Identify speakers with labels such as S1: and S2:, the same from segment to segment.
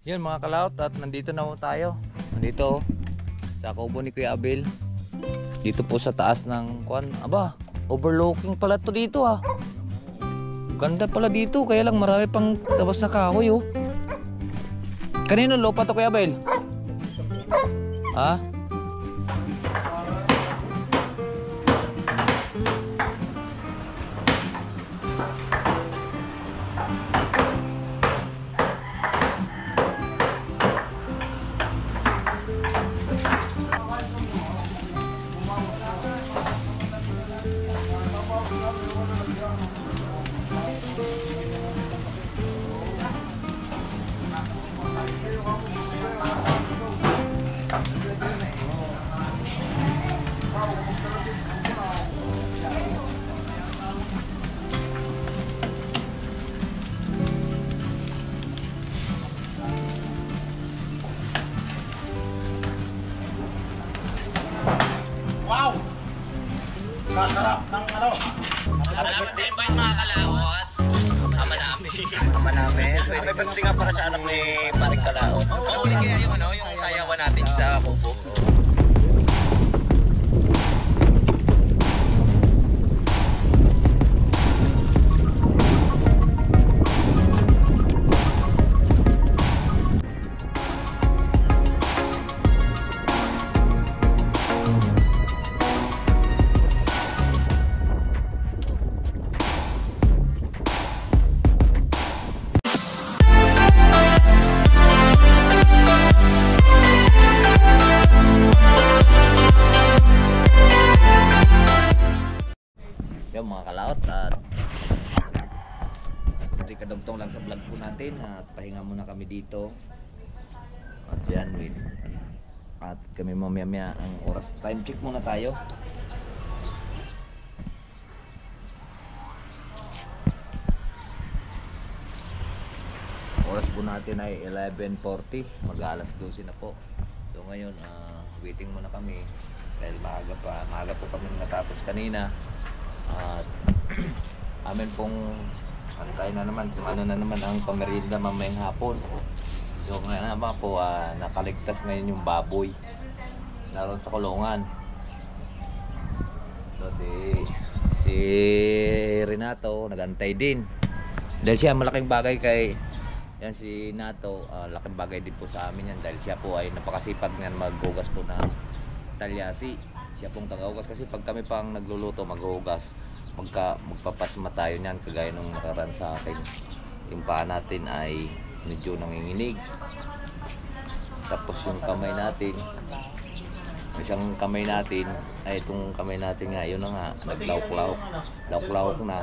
S1: Yun mga kalaot, at nandito na po tayo. Nandito sa kubo ni Kuya Abel. Dito po sa taas ng kuan. Aba, overlooking pala to dito ah. Ganda pala dito, kaya lang marami pang tabas na kahoy oh. Kanino lupa to Kuya Abel? Ha?
S2: Wow! Kasarap ng ano.
S3: Salamat sa invite mga kalawat. Ama namin.
S1: Ama namin.
S2: May birthday nga para sa anak ni Paring Kalao.
S3: Oo, ulit kaya yung ano, yung sayawan natin sa kubo.
S1: Yung mga kalaot, at hindi kadugtong lang sa vlog po natin at pahinga muna kami dito. At yan, wait. At kami mamaya ang oras. Time check muna tayo. Oras po natin ay 11:40, mag-alas 12 na po. So ngayon, waiting muna kami dahil maaga po kami natapos kanina. At amin pong antay na naman kung ano na naman ang pamerienda mamayang hapon. So ngayon naman po, nakaligtas ngayon yung baboy naroon sa kulungan. So si Renato nagantay din dahil siya malaking bagay kay yan si Nato, laking bagay din po sa amin yan dahil siya po ay napakasipag niyan maghugas po ng talyasi. Siya pong tagahugas kasi pag kami pang nagluluto maghugas, magpapasma tayo niyan kagaya nung nakaraan sa akin. Yung paa natin ay medyo nanginginig. Tapos yung kamay natin, isang kamay natin ay itong kamay natin nga yun na nga naglawak na.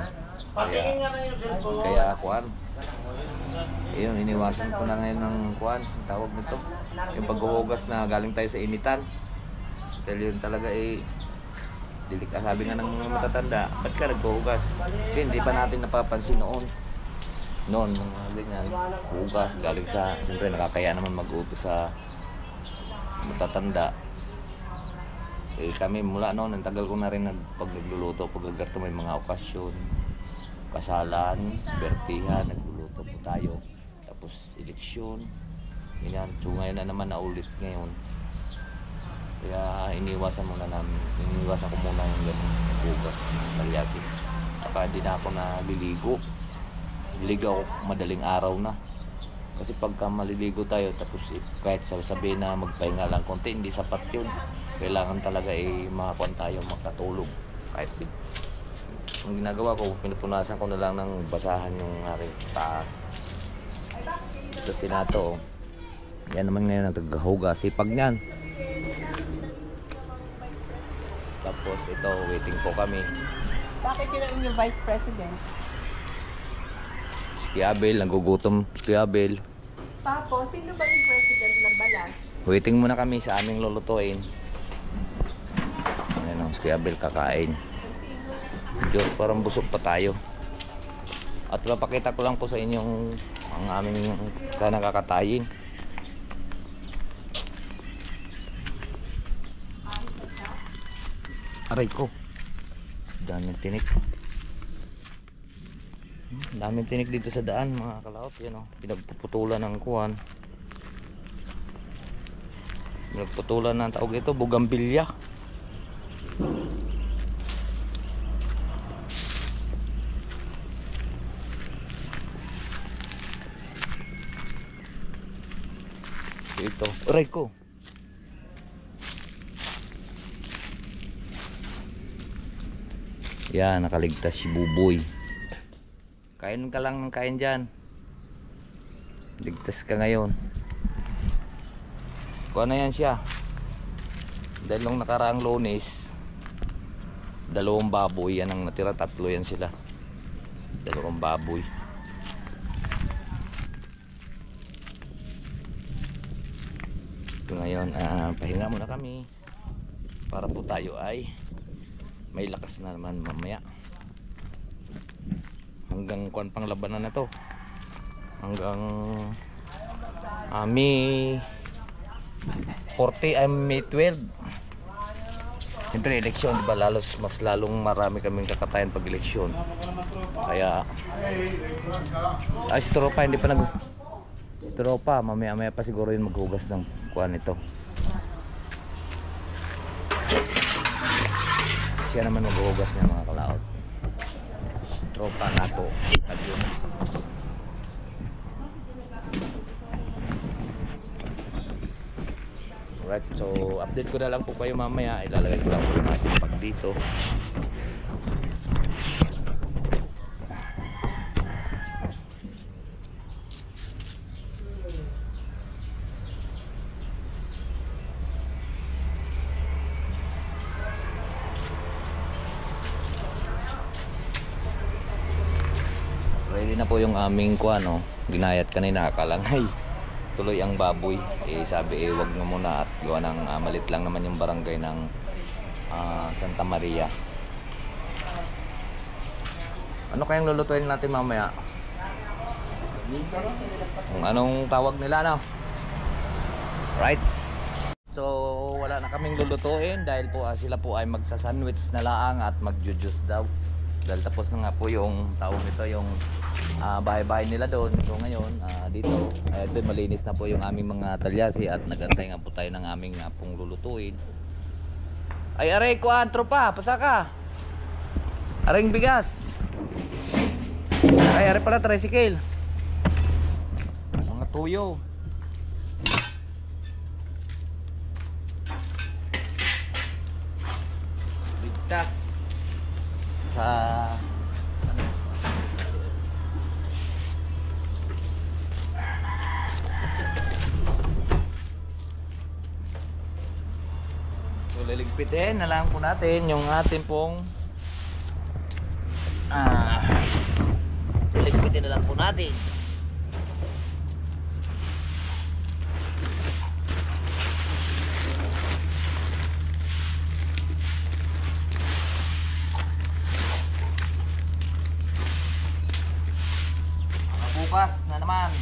S1: Kaya kuan. Ayun, iniwasan ko na ngayon ng kuan, tawag nito. Yung paghuhugas na galing tayo sa initan. Dahil yun talaga sabi nga ng mga matatanda, ba't ka naghuhugas? Kasi hindi pa natin napapansin noon nung mga ganyan, hugas galing sa, siyempre nakakaya naman mag-utos sa matatanda. Kami mula noon, ang tagal ko na rin pag nagluluto, pag may mga okasyon, kasalan, bertihan, nagluluto po tayo. Tapos eleksyon, ganyan. So ngayon na naman naulit ngayon. Kaya iniwasan ko muna yung ganun hugas talyasi. Saka hindi na ako naliligo. Naliligo ako madaling araw na. Kasi pagka maliligo tayo tapos kahit sabihin na magpahinga lang konti, hindi sapat yun. Kailangan talaga makakuan tayo, makatulog. Kahit ang ginagawa ko, pinupunasan ko na lang ng basahan yung aking paa. Ito si Nato. Yan naman ngayon ang tagahugas. Sipag niyan. Tapos ito, waiting po kami.
S4: Bakit yun ang inyong Vice President?
S1: Si Kuya Abel, nagugutom si Kuya Abel.
S4: Tapos, sino ba yung President ng Balas?
S1: Waiting muna kami sa aming lulutuin. Ayan o, si Kuya Abel kakain. Medyo parang busog pa tayo. At papakita ko lang po sa inyo ang aming nakakatayin. Aray ko, daming tinik. Daming tinik dito sa daan mga kalaot. Yan o, pinagpuputulan ng kuwan. Nagputulan ng tawag ito, bugambilya. Ito, aray ko. Yan, nakaligtas si Buboy. Kain ka lang ng kain dyan. Ligtas ka ngayon. Kuha na yan siya. Dahil nung nakaraang Lunes, 2 baboy yan ang natira, 3 yan sila. 2 baboy. Ito ngayon, pahinga muna kami para po tayo ay may lakas na naman mamaya. Hanggang kuan pang labanan na to. Hanggang May 40 ay May 12. Siyempre eleksyon, diba? Mas lalong marami kaming kakatayan pag eleksyon. Kaya si tropa hindi pa si tropa mamaya pa siguro yun maghugas ng kuan ito. Siya naman maghugas niya mga kalaot. Tropa nato at yun. Alright, so update ko na lang po kayo mamaya. Ilalagay ko lang po yung ating pag dito. Ready na po yung aming kuano, ginayat kanina, kalangay. Tuloy ang baboy. Sabi wag na muna at gawa ng malit lang naman yung barangay ng Santa Maria. Ano kayang lulutuin natin mamaya? Kung anong tawag nila, no? Right. So wala na kaming lulutuin dahil po sila po ay magsa-sandwich na lang at mag-juice daw. Dahil tapos na nga po yung tawag nito, yung bahay-bahay nila doon. So ngayon dito doon malinis na po yung aming mga talyasi at nagantay nga po tayo ng aming pong lulutuin. Ay aray ko tropa, pasaka. Aring bigas. Ay aray pala tricycle. Mga tuyo. Ligtas sa liligpitin na lang po natin yung ating pong liligpitin na lang po natin. Bukas na naman.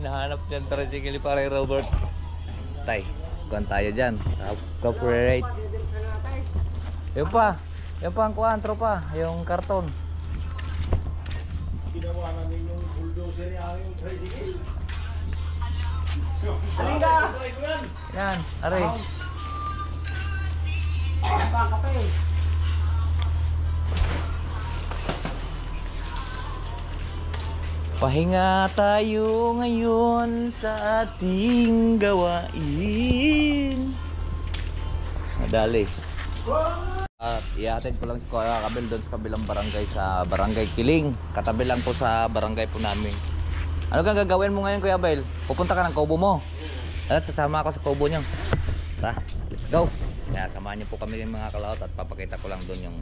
S1: hinahanap dyan tricycle ni pare Robert. Tay, kuhan tayo dyan. Cooperate. Yung pa ang kuhan, tropa. Yung karton.
S2: Ginawa na ninyong bulldozer niya yung tricycle.
S4: Halika!
S1: Yan, aray.
S4: Napakape.
S1: Pahinga tayo ngayon sa ating gawain. Madali. At ihatid ko lang si Kuya Abel doon sa kabilang barangay, sa barangay Kiling. Katabi lang po sa barangay po namin. Ano kang gagawin mo ngayon, Kuya Abel? Pupunta ka ng kubo mo. At sasama ako sa kubo niyo. Tara, let's go. Kaya samahan niyo po kami ng mga kalahot at papakita ko lang doon yung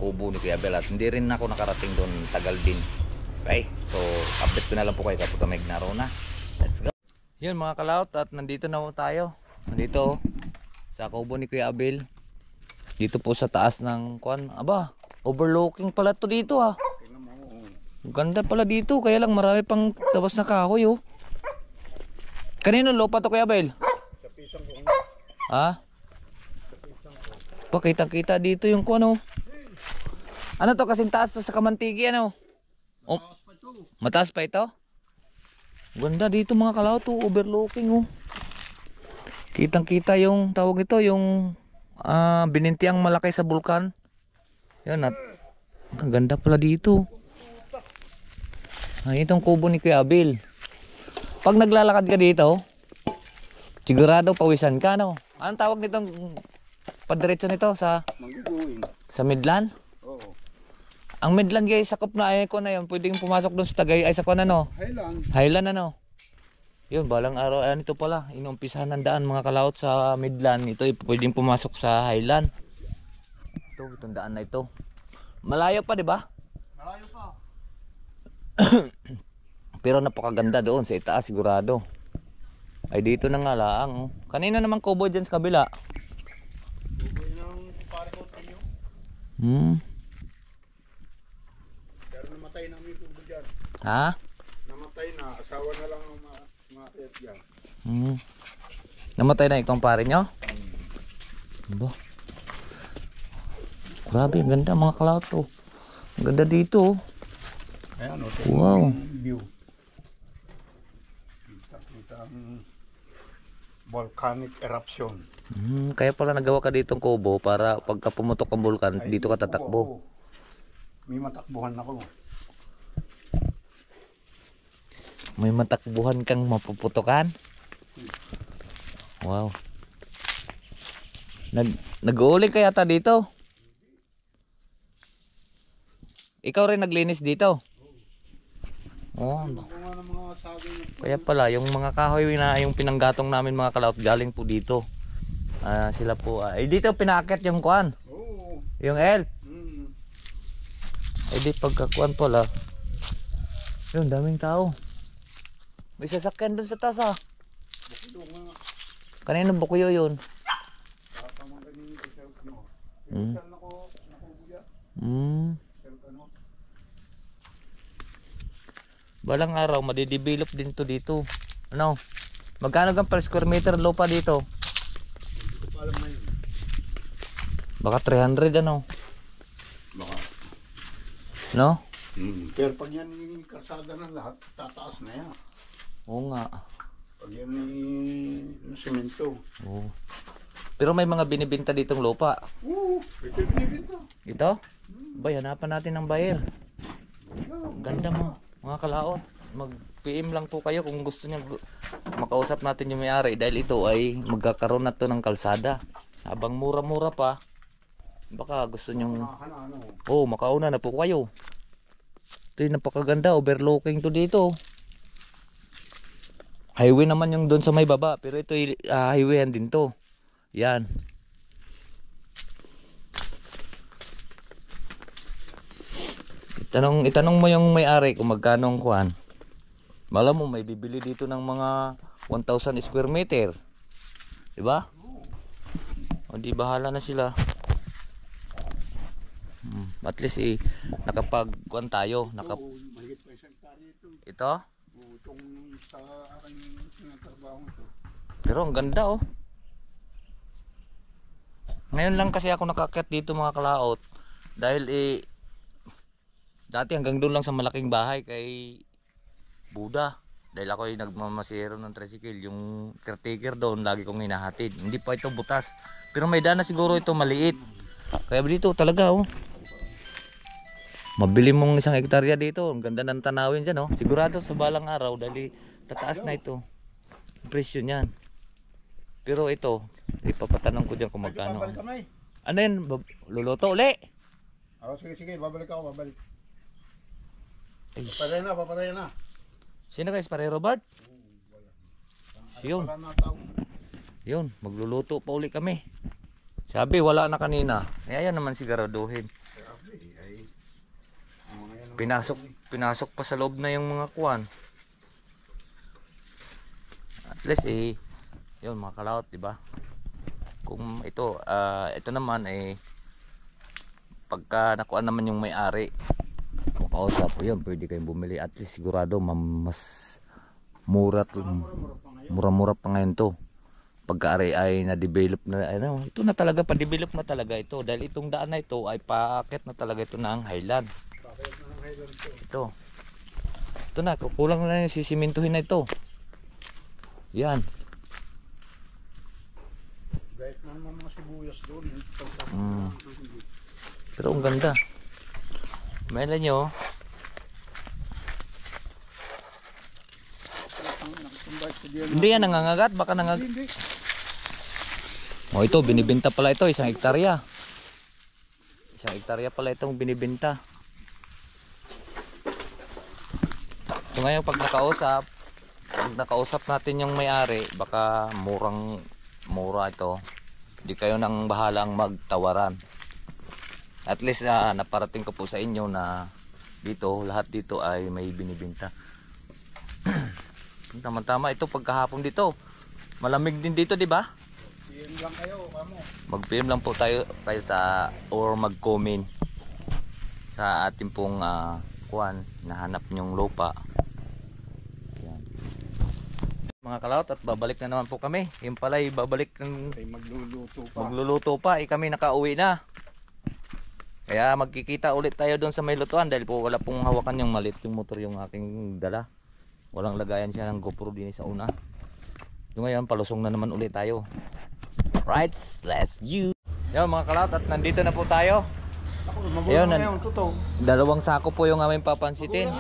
S1: kubo ni Kuya Abel. At hindi rin ako nakarating doon, tagal din. Okay, so update ko na lang po kayo kapag may gnaro na. Let's go. Yun mga kalahot, at nandito na po tayo. Nandito sa kubo ni Kuya Abel. Dito po sa taas ng kuan. Aba, overlooking pala to dito ah. Ganda pala dito, kaya lang marami pang tabas na kahoy oh. Kanino lupa to Kuya Abel? Ha? Pakita-kita dito yung kuan oh. Ano to, kasing taas to sa Kamantigi ano? Oh, mataas pa ito? Ganda dito mga kalahot to, overlooking oh. Kitang-kita yung tawag ito, yung binintiang malaki sa bulkan. Yan at ang ganda pala dito. Ay, itong kubo ni Kuya Abel. Pag naglalakad ka dito, sigurado pawisan ka no. Anong tawag nitong padiretso nito sa Midland?
S2: Oo.
S1: Ang Midland guys, sakop na ay ko na yun. Pwedeng pumasok doon sa Tagay ay sa kuan ano? Highland ano? Yun, balang araw, ito pala, inumpisahan ng daan mga kalahot sa Midland. Ito, pwedeng pumasok sa Highland. Itong daan na ito. Malayo pa, di ba?
S2: Malayo pa.
S1: Pero napakaganda doon sa itaas, sigurado. Ay, dito na nga lang. Oh. Kanina naman kubo dyan sa kabila.
S2: Buboy ng pare ko tayo. Pero namatay na may tubo dyan.
S1: Ha?
S2: Namatay na. Asawa na lang ang mga kayat dyan.
S1: Namatay na itong pare nyo? Ba? Grabe, ang ganda mga kalahot to. Ang ganda dito.
S2: Ayan o.
S1: Wow.
S2: View. Kita ang volcanic eruption.
S1: Kaya pala nagawa ka ditong kubo para pagka pumutok ang bulkan,
S2: Ay,
S1: dito ka tatakbo.
S2: oo. May matakbuhan ako.
S1: May matakbuhan kang mapuputukan. Wow. Nag-uuling ka yata dito. Ikaw rin naglinis dito. Oh.
S2: Bunga ng mga saging.
S1: Kaya pala yung mga kahoy na yung pinanggatong namin mga kalahot galing po dito. Sila po dito pinakit yung kuan.
S2: Oo.
S1: Yung elf.
S2: Mm.
S1: Di pagkakuan pala. Yun, daming tao. May sasakyan dun sa taas ah.
S2: Bukilo nga.
S1: Kanino bukuyo yun?
S2: Tatamang ganyan ko sa ano.
S1: Mm.
S2: Saan ako nakubuya? Saan ano?
S1: Balang araw madidevelop din to dito. Ano? Magkano gang per square meter lupa dito?
S2: Hindi ko alam na yun.
S1: Baka 300 ano?
S2: Baka.
S1: No?
S2: Pero pag yan yung kasada ng lahat, tataas na yan.
S1: Oo nga.
S2: Pag yan yung semento.
S1: Oo. Pero may mga binibenta ditong lupa.
S2: Oo, ito yung binibenta.
S1: Ito? Bay, hanapan natin ng buyer. Ganda mo, mga kalaot. Mag-PM lang po kayo kung gusto niyo makausap natin yung may-ari dahil ito ay magkakaroon na to ng kalsada. Habang mura-mura pa, baka gusto niyo makauna na po kayo. Ito yung napakaganda, overlooking to dito. Highway naman yung doon sa may baba, pero ito highwayan din to. Yan. Itanong mo yung may-ari kung magkano ang kuhan. Malam mo may bibili dito ng mga 1,000 square meter. 'Di ba? O di bahala na sila. At least nakapag-kuhan tayo,
S2: Maliit pa isang hektarya ito.
S1: Ito?
S2: Itong sa aking sinatrabaho ito.
S1: Pero ang ganda oh. Ngayon lang kasi ako nakakyat dito mga kalaot. Dahil dati hanggang doon lang sa malaking bahay kay Buda. Dahil ako ay nagmamasero ng tricycle. Yung caretaker doon lagi kong hinahatid. Hindi pa ito butas. Pero may dana siguro ito maliit. Kaya dito talaga oh. Mabili mong isang hektarya dito. Ang ganda ng tanawin dyan oh. Sigurado sa balang araw dahil tataas na ito. Ang presyo niyan. Pero ito, ipapatanong ko dyan kung magkano.
S2: Babalik kami.
S1: Ano yan? Luluto uli?
S2: Sige, babalik ako, babalik.
S1: Ay,
S2: Papareha na.
S1: sino guys? Pare Robert? Yun.
S2: Wala na tao.
S1: Yun, magluluto pa uli kami. Sabi, wala na kanina. Ayan naman siguraduhin. Pinasok pa sa loob na yung mga kuwan. At least yun mga kalaot, di ba? Kung ito naman pagka nakuha naman yung may-ari, makausap po yun, pwede kayong bumili. At least sigurado mas mura-mura pa ngayon to. Pagka-ari ay na-develop na, ito na talaga, pa-develop na talaga ito. Dahil itong daan na ito ay paakit na talaga ito ng highland. Ito na, kulang na yung sisimintuhin na ito. Yan.
S2: Kahit naman mga sibuyas doon.
S1: Pero ang ganda. Maila nyo. Hindi yan nangangagat, baka nangagat.
S2: Hindi.
S1: Oh, ito binibenta pala ito, isang hektarya. Isang hektarya pala itong binibenta. So ngayon pag nakausap natin yung may-ari, baka mura ito. Hindi kayo nang bahalang magtawaran. At least naparating ko po sa inyo na dito, lahat dito ay may binibenta. Tama-tama ito pagkahapon dito. Malamig din dito, di ba?
S2: PM lang kayo, kamo.
S1: Mag-PM lang po tayo sa or mag-comment sa ating pong nahanap nyong lupa. Yan. Mga kalaot, at babalik na naman po kami. Yung pala babalik ng
S2: Ay magluluto pa.
S1: magluluto pa, kami nakauwi na. Kaya magkikita ulit tayo doon sa may lutuan dahil po wala pong hawakan yung maliit yung motor yung aking dala. Walang lagayan siya ng GoPro din sa una. So ngayon palusong na naman ulit tayo. Right, let's you. Yo mga kalaot, at nandito na po tayo. Ayun, dalawang sako po yung aming papansitin.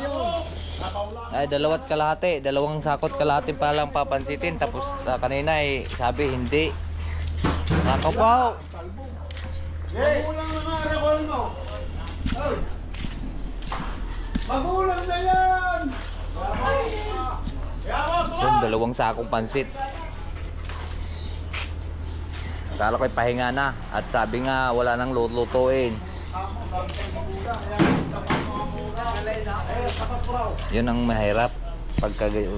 S1: Ay, dalawang sakot kalahati pa lang papansitin. Tapos kanina sabi hindi. Sako po.
S2: Magulang na nga, rekol mo. Magulang na yan.
S1: Yung dalawang sakong pansit. Akala ko'y pahinga na. At sabi nga wala nang lutuin. Yun ang mahirap pagka gayon.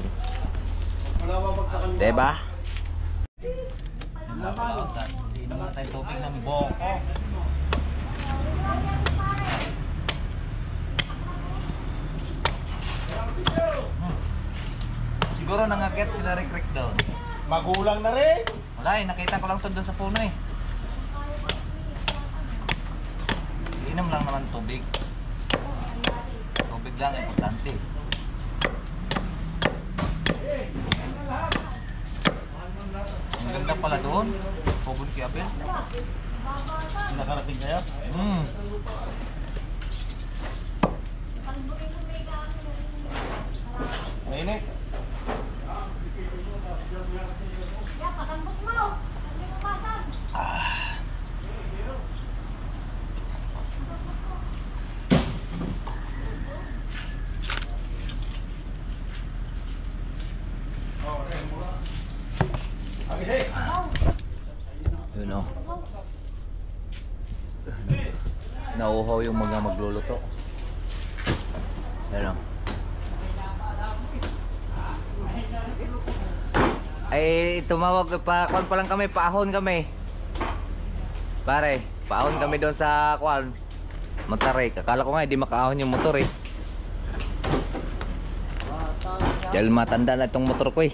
S1: Diba? Inom na tayo tubig ng boko. Siguro nangagat sila Rick doon.
S2: Magulang na rin.
S1: Wala nakita ko lang to doon sa puno Inom lang naman tubig. Tubig lang importante. Ang ganda pala doon. Pugod kaya Apel.
S2: Nakarating kayo?
S1: Mainit. Yun o. Nauuhaw yung mga magluluto. Yan o. Ay tumawag pa lang kami, paahon kami. Pare, paahon kami doon sa Monterrey. Akala ko nga hindi makaahon yung motor Dahil matanda na itong motor ko eh.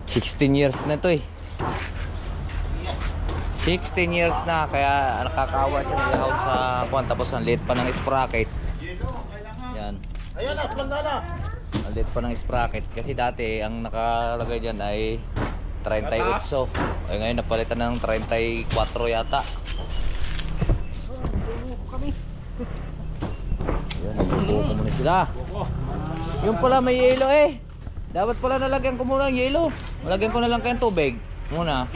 S1: 16 years na ito eh. 16 years na, kaya nakakawa siya nilahawd sa kuwan. Tapos ang liit pa ng sprocket. Yan.
S2: Ayan na, banda na.
S1: Ang liit pa ng sprocket. Kasi dati ang nakalagay dyan ay 38. Ay ngayon napalitan ng 34 yata. Yan, nagbubuko muna sila. Yung pala may yelo eh. Dapat pala nalagyan ko muna ng yelo. Malagyan ko na lang kayong tubig muna.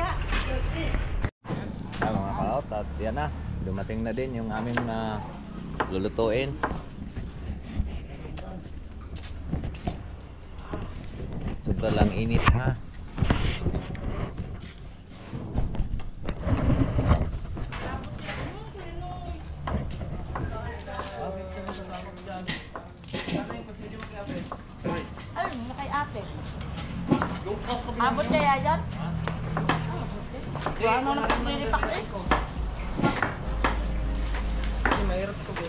S1: Ay mga kaot, at yan na. Dumating na din yung aming lulutuin. Sobra lang init ha.
S4: Ay, kay ate. Abot kaya yan? Ano na pinilipak eh?
S1: Mahirap ko ba?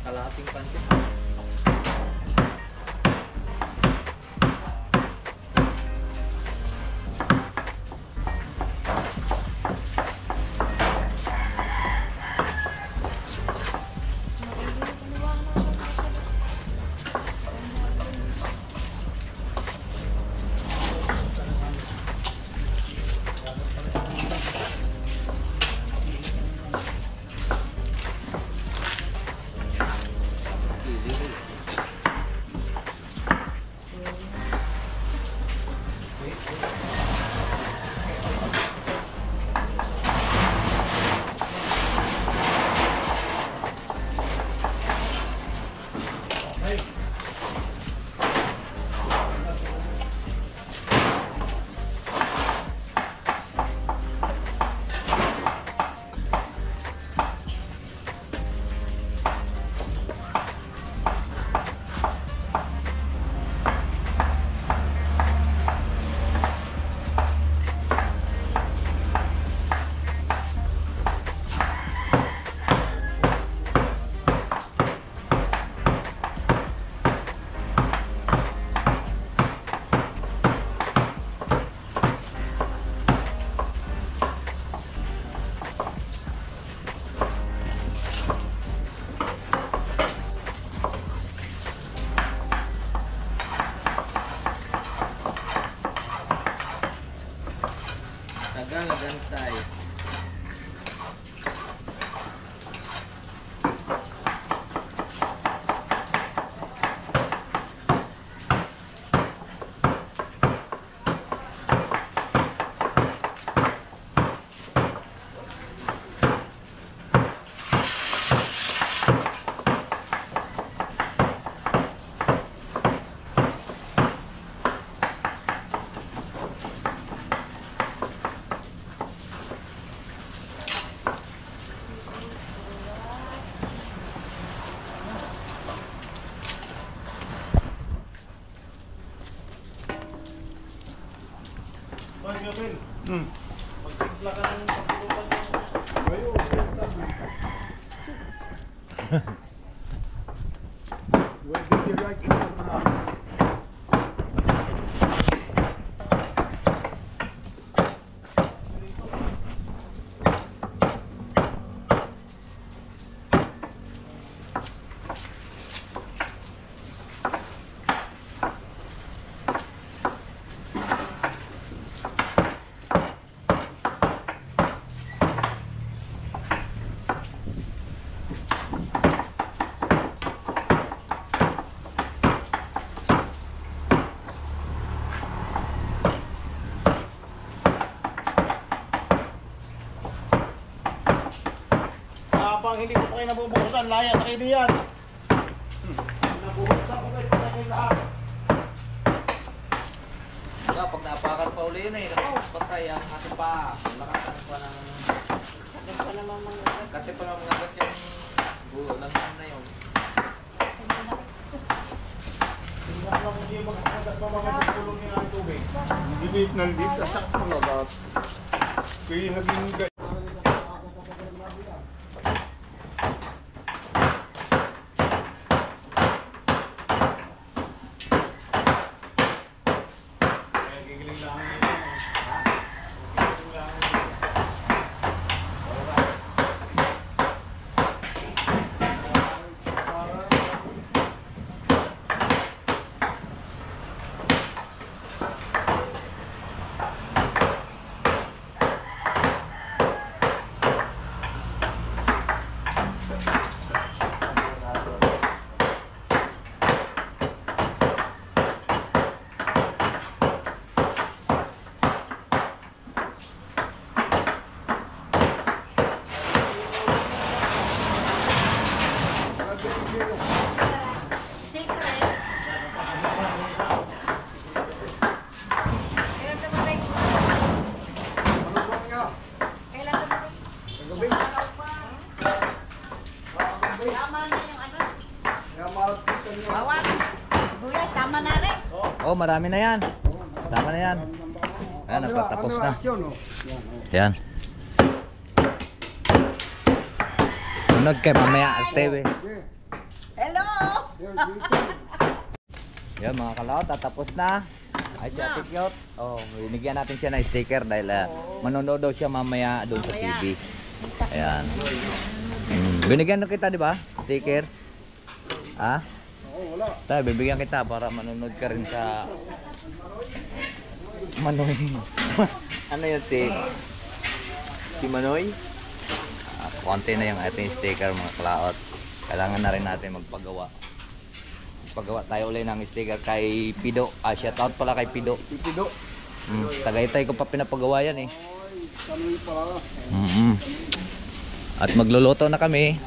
S1: Kalahating pansit. Gantay.
S2: Pagtimpla ka ng pagtulutan ng bayo. Where did you like it? kayo nabubuhusan, laya sa kayo niyan. Nabuhusan ko kayo lahat.
S1: Pag naapakan pa uli yun eh, naku, patay ang ating pa. Lakasan pa ng... Kasi pa ng mga gat yung bulan na yun.
S2: Hindi mga tulong nila ang tubig. Hindi nandito sa panagat. Kaya naging
S1: Oh, marami na yan. Tama na yan. Ayan, nagpatapos na. Yan. Unod kay mamaya, Steve.
S4: Hello!
S1: Yan mga kalaw, tatapos na. Ay, si Ate Cute. Oh, binigyan natin siya ng sticker dahil manonood daw siya mamaya doon sa TV. Ayan. Binigyan na kita, di ba? Sticker. Ha?
S2: Wala.
S1: Tayo, bibigyan kita para manonood ka rin sa Manoy. Ano yun si Manoy? Konti na yung ating sticker mga kalaot. Kailangan na rin natin magpagawa. Magpagawa tayo ulit ng sticker kay Pido. Shoutout pala kay Pido.
S2: Pipido.
S1: Tagaytay ko pa pinapagawa yan eh.
S2: Kami pala.
S1: At magluluto na kami.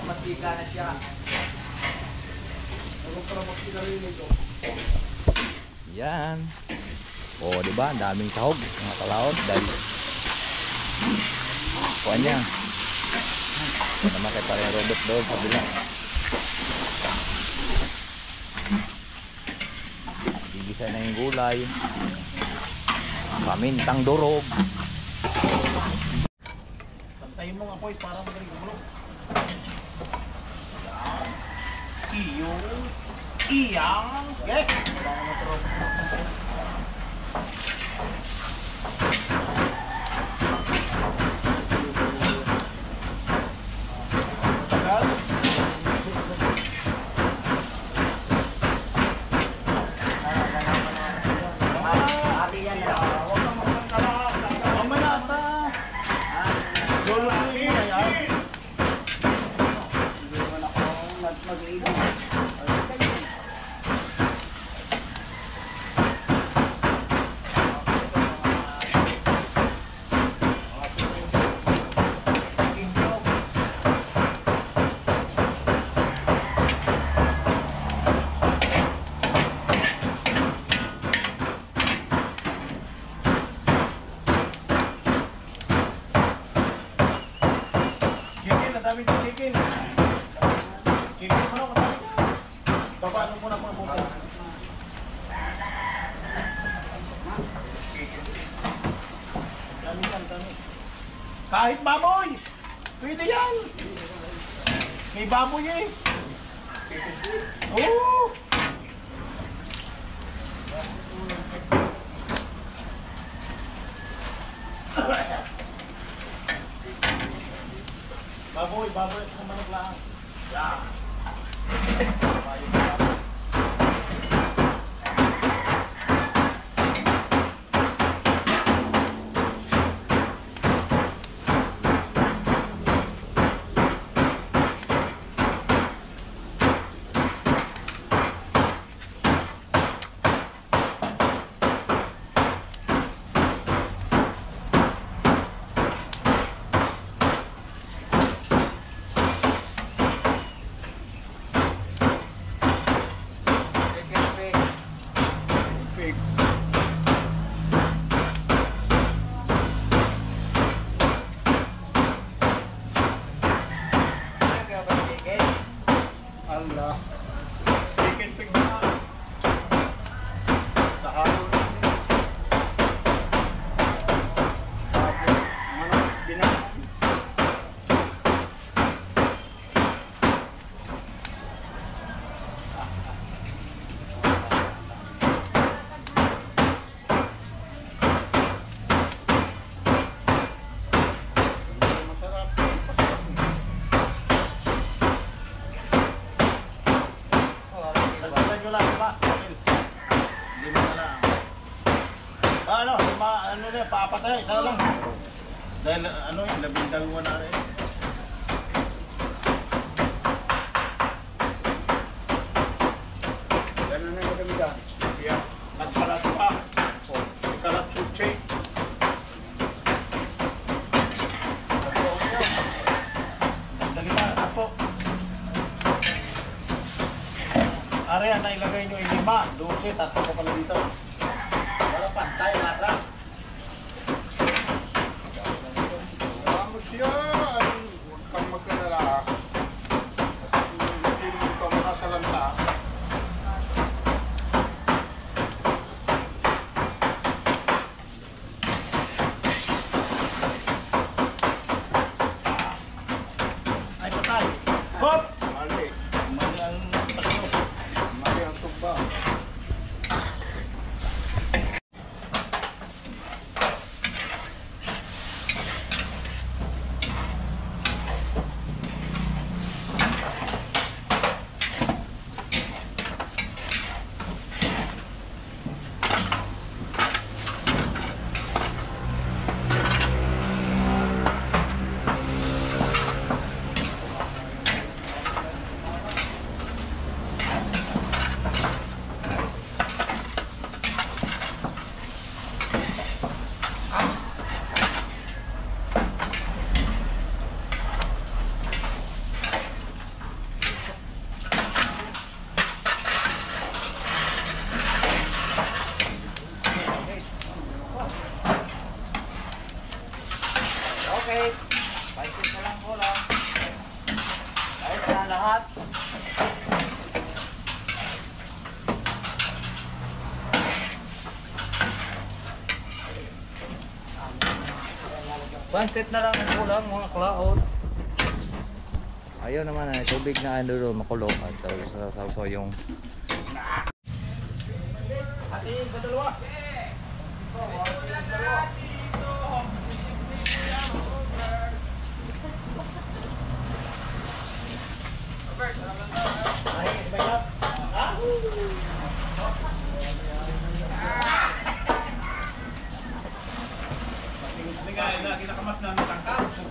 S1: Mantika na siya. Yan. Oh, di ba? Ang daming sahog, mga kalaot dahil kuha niya. Ito naman kay parang Robert doon sa bila. Gigisa na yung gulay. Pamintang durog.
S2: Pantayin mo nga po, parang magaling bro. Iyang. Okay. Dami ng chicken. Chicken mo na, madami na. Baba, ano muna mga buka. Dami yan, dami. Kahit baboy! Pwede yan! May baboy eh! Oo! baboy sa manok lang. Yan. Pig. Allah. Chicken pig na. Tahalo na. Manok, binang. Masarap. Dagdagan nyo lang, diba? Lima na lang. Ano na, papatay, isa na lang. Dahil ano yun, 12 na rin. Ganun na yung maganda. Kaya, nagkalat pa. O, nagkalat sutse. Dagdagan na, tapo. Area na ilagay nyo yung 5, 12, tatlo ko pala dito. Wala pantay, lasa. Vamos yan! Huwag kang magkalala. Hindi mo ito makasalanta. Ay, patay! Hop! Mali. Mali ang tatlo. Mali ang tugba.
S1: Okay. Pansit na lang po lang. Ayos na lahat. Pansit na lang ang kulang mga klaot. Ayun naman na tubig na ano doon makulong at sa yung
S2: Atin, padalawa. Ay, bayap.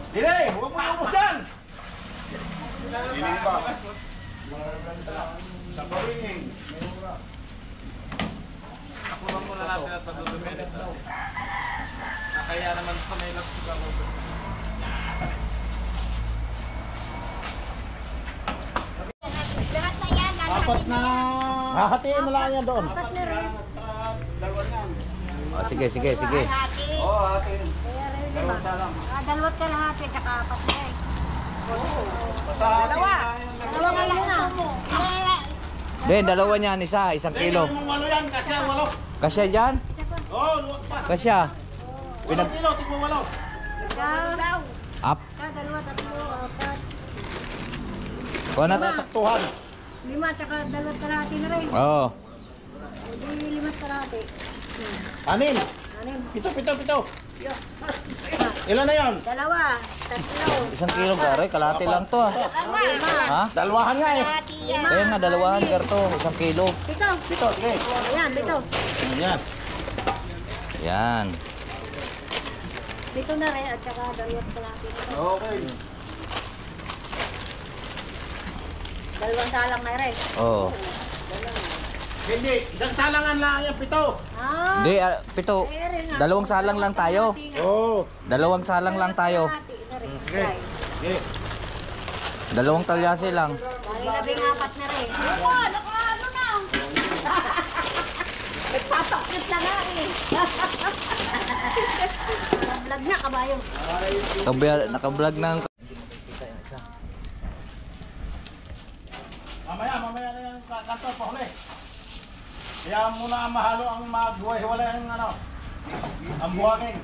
S2: Dili, huwag mo ubos yan. Dining ba? Sa pawingin.
S5: Kulang muna natin at patutumin. Kaya naman sa may lapsig ako.
S4: Lahat na yan.
S2: Apat na. Hahatiin mo lang yan doon.
S4: Apat na rin.
S2: Dalawa yan.
S1: oh, sige.
S4: Hati.
S2: Oo, hatiin.
S4: Kaya rin
S2: Dalawa
S4: naman.
S2: lang.
S4: Dalawat ka lahat. Tsaka apat na eh.
S2: Dalawa.
S4: Dalawa nga lang na.
S1: Ben, dalawa niyan, isang kilo.
S2: Tingnan mo 8 yan kasi 8.
S1: Kasya dyan?
S2: Oo, luwag pa.
S1: Kasya.
S2: 8 kilo, tingnan mo 8.
S4: Daw.
S1: Up.
S4: Dalawa, tatlo, apat.
S1: Kuha na.
S2: Nasaktuhan.
S4: 5 tsaka dalawat kalahati na rin.
S1: Oo.
S4: Hindi 5 kalahati.
S2: 6.
S4: Anim.
S2: Pito.
S4: Ah,
S2: Ilan na yan?
S4: Dalawa, tatlo.
S1: 1 kilo gare, kalahati lang to ah. Ha?
S2: Dalawahan nga eh.
S1: Kaya nga, dalawahan garto, 1 kilo.
S4: Pito.
S2: Dito, sige.
S4: Ayan, pito.
S2: Yan.
S1: Yan.
S4: Pito na rin at saka dalawat kalahati.
S2: Okay.
S4: Dalawang salang na rin.
S1: Oo.
S2: Hindi, isang salangan lang yan, 7.
S4: Ah,
S1: Hindi, 7. Dalawang salang lang tayo.
S2: Oo.
S1: Dalawang salang lang tayo.
S4: kalahati na rin.
S2: Sige. Sige.
S1: Dalawang talyasi lang.
S4: Bali labing apat na rin. Ako, ano na? Nagpapakit na nga eh. Vlog na kabayo.
S1: Naka-vlog ng...
S2: Mamaya na yung kanto pa huli. Kaya muna mahalo ang maghuhay-hiwalay ang ano, ang buhangin.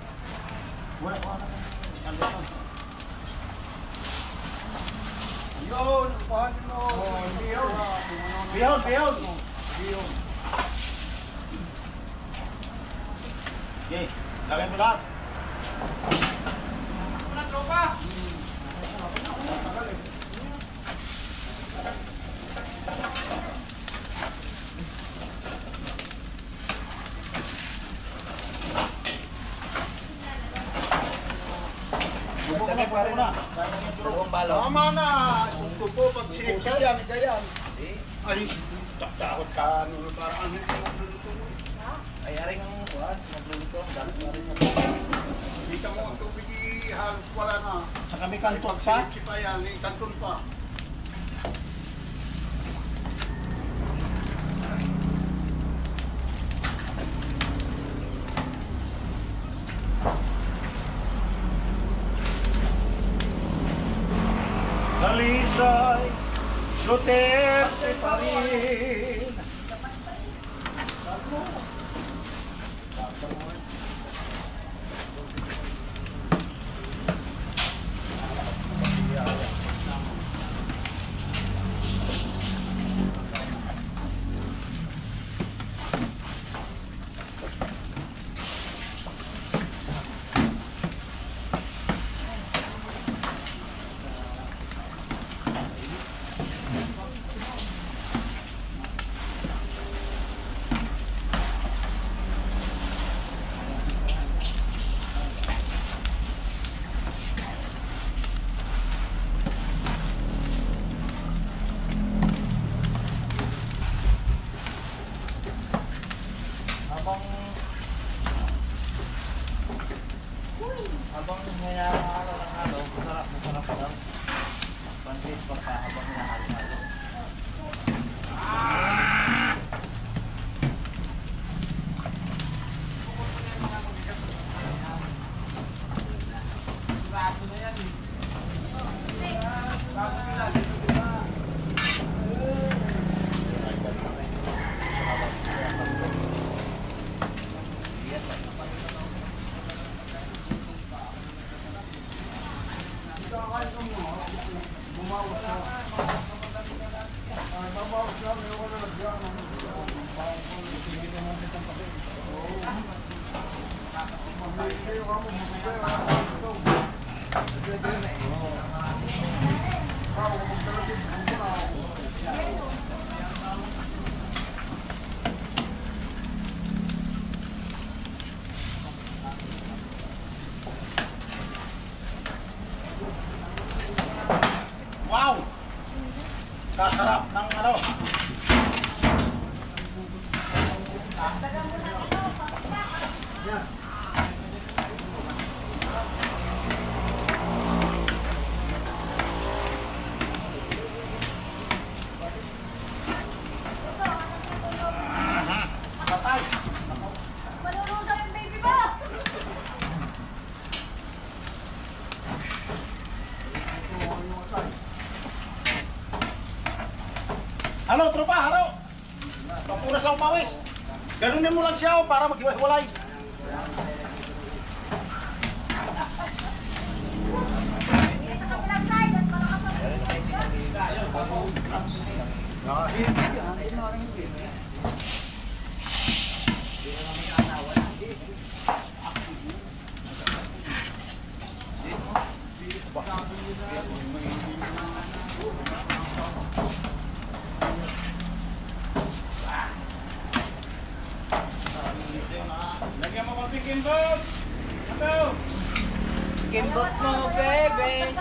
S2: Wala ko ano. Yun, buhangin mo. Bihon. Okay, lagay mo lahat. Ano tropa? Tama na! Gusto ko pag sinigyan, ganyan. Ay, takot ka. Parang ano yung magluluto mo.
S1: Ay, aring ang kuwan, magluluto.
S2: Dito mo ang tubig halos wala na. Sa kami kanton pa? Si pa yan, kanton pa. Dalisay, Duterte pa rin.
S1: Habang hinahalo ng halo, masarap lang. Pansit pa habang hinahalo-halo. Wow! Kasarap ng ano. Patay.
S4: Maluluto yung baby mo!
S2: Halo, tropa, halo. Papunas lang pawis. Ganunin mo lang siya para maghiwa-hiwalay.
S5: Lagyan mo konting kimbot! Ito!
S3: Kimbot mo, bebe!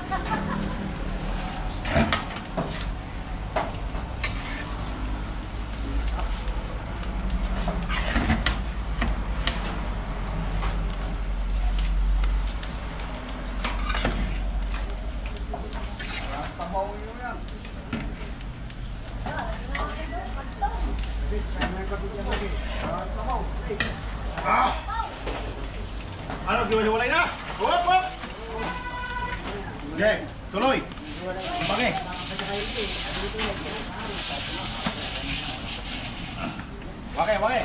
S2: Ano, giwalay na? Hop, hop! Okay, tuloy. Bangi. Wake, wake.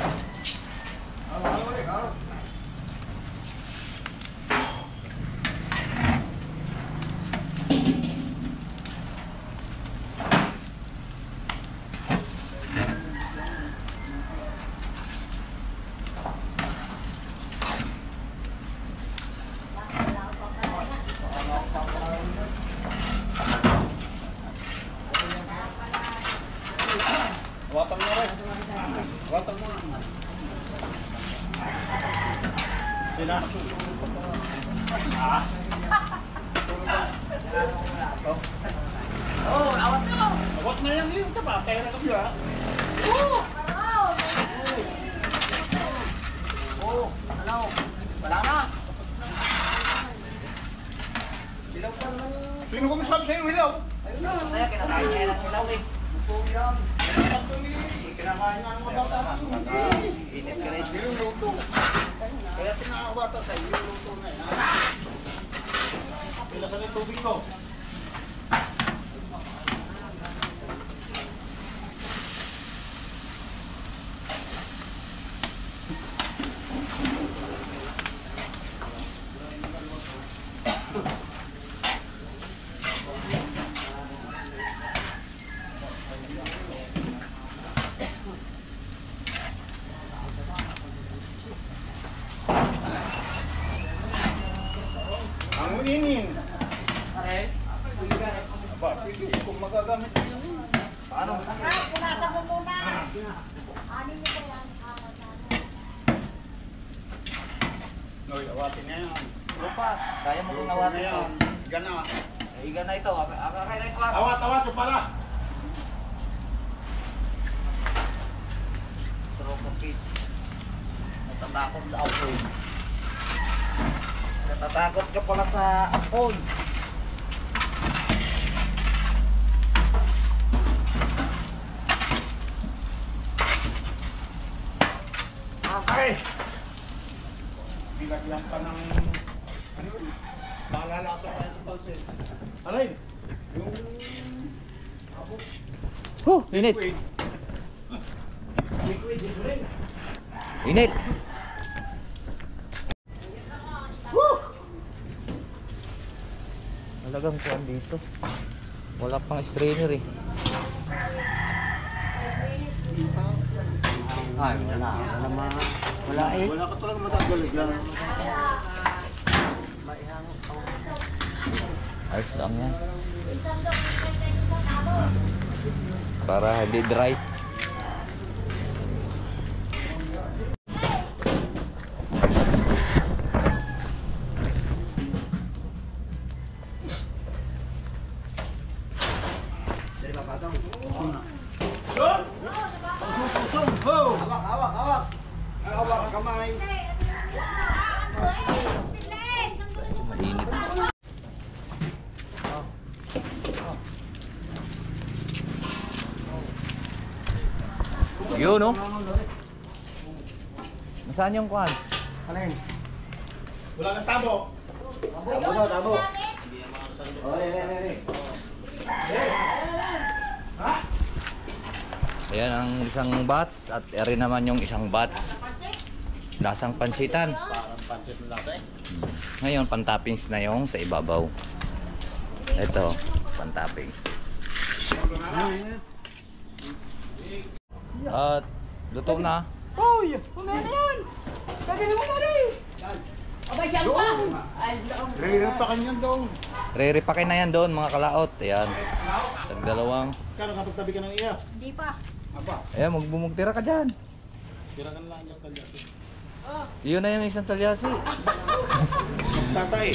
S2: Watang na rin. Watang mo. Sila. Ah. Oh, awat na. Awat na yan yun. Taba, kaya na kami ha. Oh, ano? Wala na. Hilaw pa naman. Sino ko masabi sa'yo hilaw? Ayun na. Kaya kinakain niya ng hilaw eh. Kinakain nga ng mga bata. Init ka rin. Niluluto. Kaya pinakabata sa'yo, niluluto na yan. Pilasan yung tubig ko. Ang inin. Aba, pwede kung magagamit yun. Paano?
S4: Punasan mo muna. Anin niyo ba yan?
S2: Noy, awatin na yan.
S3: Lupa, kaya mo kung
S2: Awatin
S3: nawatin
S2: na
S3: ito.
S2: yan. Gana.
S3: Iga na ito, akakay na ito.
S2: Awat, awat yung pala.
S3: Tropa kids. Natatakot sa apoy. Natatakot ka pala sa apoy.
S2: Okay. Bilagyan pa ng... Ano yun? Nakalalaso pa yung pansin. Alay? Yung...
S1: Huh, init.
S2: Liquid. Liquid, yun rin.
S1: Init. Talagang kuwan dito. Wala pang strainer eh.
S2: Ay, wala. Wala eh. Wala ka talaga matagal.
S1: Ayos lang yan. Para hindi dry.
S2: Hawak kamay.
S1: Mainit. Yun, no? Nasaan yung kuwan?
S2: Alin? Wala kang tabo. Tabo. Oh, Ha?
S1: Ayan ang isang bats at eri naman yung isang bats. Lasang pansitan.
S2: Parang pancit ng lasa eh.
S1: Ngayon, pantoppings na yung sa ibabaw. Ito, pantoppings. At luto na.
S3: Uy! Kumaya na yan! Sabi mo na rin! Abay, siya pa! Ay,
S2: Rere pa kanyan daw.
S1: Re-repakin na yan doon mga kalaot. Ayan. Tagdalawang.
S2: Kano kapag tabi ka ng iya?
S4: Hindi pa.
S2: Aba,
S1: Ayan, magbumugtira ka dyan.
S2: tira ka na lang yung kalya.
S1: Yun na yung isang talyasi.
S2: Tatay.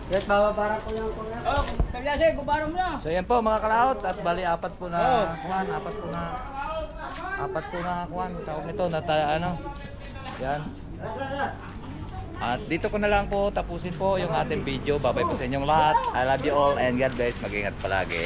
S3: Yes, bababaran ko yung kuya. Oh, talyasi, gubaran mo na.
S1: So yan po mga kalaot at bali apat po na kuwan, apat po na kuwan, tawag nito na ano. Yan. At dito ko na lang po tapusin po yung ating video. Bye-bye po sa inyong lahat. I love you all and God bless. Mag-ingat palagi.